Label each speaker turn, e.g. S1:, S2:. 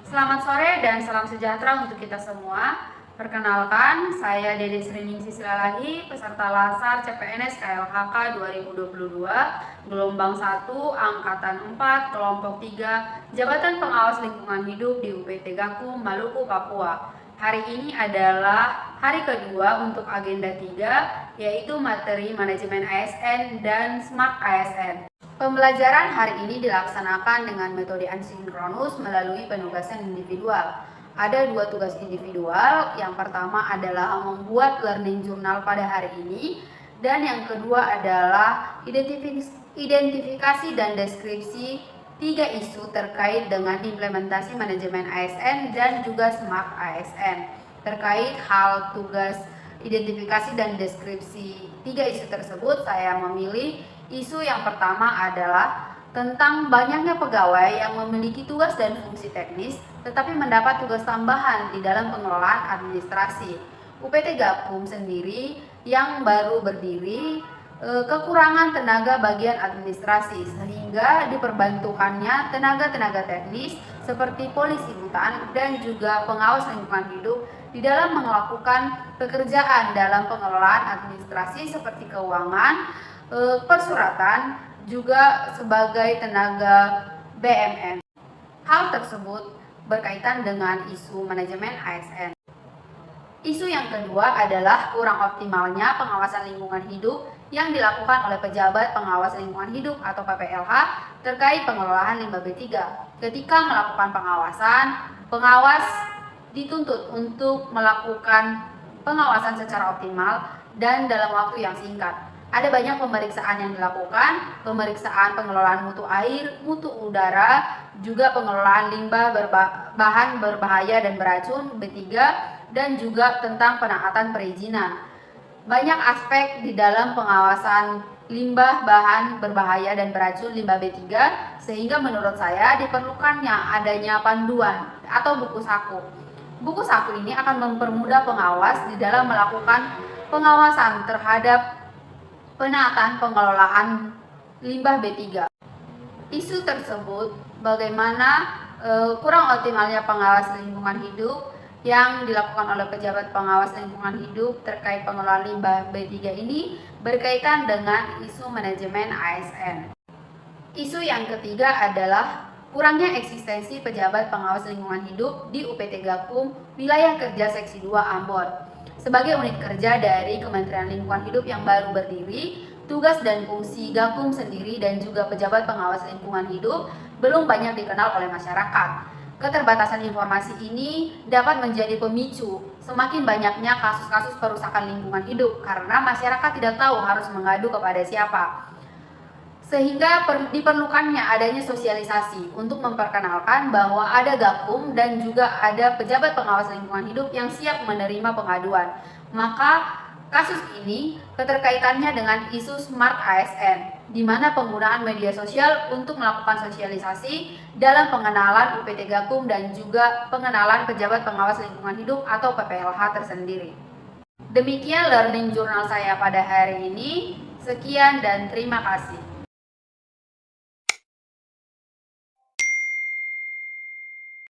S1: Selamat sore dan salam sejahtera untuk kita semua. Perkenalkan, saya Dede Sriningsih Silalahi, peserta Lasar CPNS KLHK 2022, gelombang 1, angkatan 4, kelompok 3, Jabatan Pengawas Lingkungan Hidup di UPT Gakum, Maluku, Papua. Hari ini adalah hari kedua untuk agenda 3, yaitu materi manajemen ASN dan Smart ASN. Pembelajaran hari ini dilaksanakan dengan metode asinkronus melalui penugasan individual. Ada 2 tugas individual, yang pertama adalah membuat learning journal pada hari ini, dan yang kedua adalah identifikasi dan deskripsi 3 isu terkait dengan implementasi manajemen ASN dan juga Smart ASN. Terkait hal tugas identifikasi dan deskripsi 3 isu tersebut, saya memilih isu yang pertama adalah tentang banyaknya pegawai yang memiliki tugas dan fungsi teknis tetapi mendapat tugas tambahan di dalam pengelolaan administrasi. UPT Gakum sendiri yang baru berdiri kekurangan tenaga bagian administrasi sehingga diperbantukannya tenaga-tenaga teknis seperti polisi hutan dan juga pengawas lingkungan hidup di dalam melakukan pekerjaan dalam pengelolaan administrasi seperti keuangan, persuratan, juga sebagai tenaga BMN. Hal tersebut berkaitan dengan isu manajemen ASN. Isu yang kedua adalah kurang optimalnya pengawasan lingkungan hidup yang dilakukan oleh pejabat pengawas lingkungan hidup atau PPLH terkait pengelolaan limbah B3. Ketika melakukan pengawasan, pengawas dituntut untuk melakukan pengawasan secara optimal dan dalam waktu yang singkat. Ada banyak pemeriksaan yang dilakukan, pemeriksaan pengelolaan mutu air, mutu udara, juga pengelolaan limbah bahan berbahaya dan beracun B3, dan juga tentang penaatan perizinan. Banyak aspek di dalam pengawasan limbah bahan berbahaya dan beracun limbah B3, sehingga menurut saya diperlukannya adanya panduan atau buku saku. Buku saku ini akan mempermudah pengawas di dalam melakukan pengawasan terhadap penataan pengelolaan limbah B3. Isu tersebut bagaimana kurang optimalnya pengawas lingkungan hidup yang dilakukan oleh pejabat pengawas lingkungan hidup terkait pengelolaan limbah B3 ini berkaitan dengan isu manajemen ASN. Isu yang ketiga adalah kurangnya eksistensi pejabat pengawas lingkungan hidup di UPT Gakum Wilayah Kerja Seksi 2 Ambon. Sebagai unit kerja dari Kementerian Lingkungan Hidup yang baru berdiri, tugas dan fungsi Gakum sendiri dan juga pejabat pengawas lingkungan hidup belum banyak dikenal oleh masyarakat. Keterbatasan informasi ini dapat menjadi pemicu semakin banyaknya kasus-kasus perusakan lingkungan hidup karena masyarakat tidak tahu harus mengadu kepada siapa. Sehingga diperlukannya adanya sosialisasi untuk memperkenalkan bahwa ada Gakum dan juga ada pejabat pengawas lingkungan hidup yang siap menerima pengaduan. Maka kasus ini keterkaitannya dengan isu Smart ASN, di mana penggunaan media sosial untuk melakukan sosialisasi dalam pengenalan UPT Gakum dan juga pengenalan pejabat pengawas lingkungan hidup atau PPLH tersendiri. Demikian learning journal saya pada hari ini. Sekian dan terima kasih.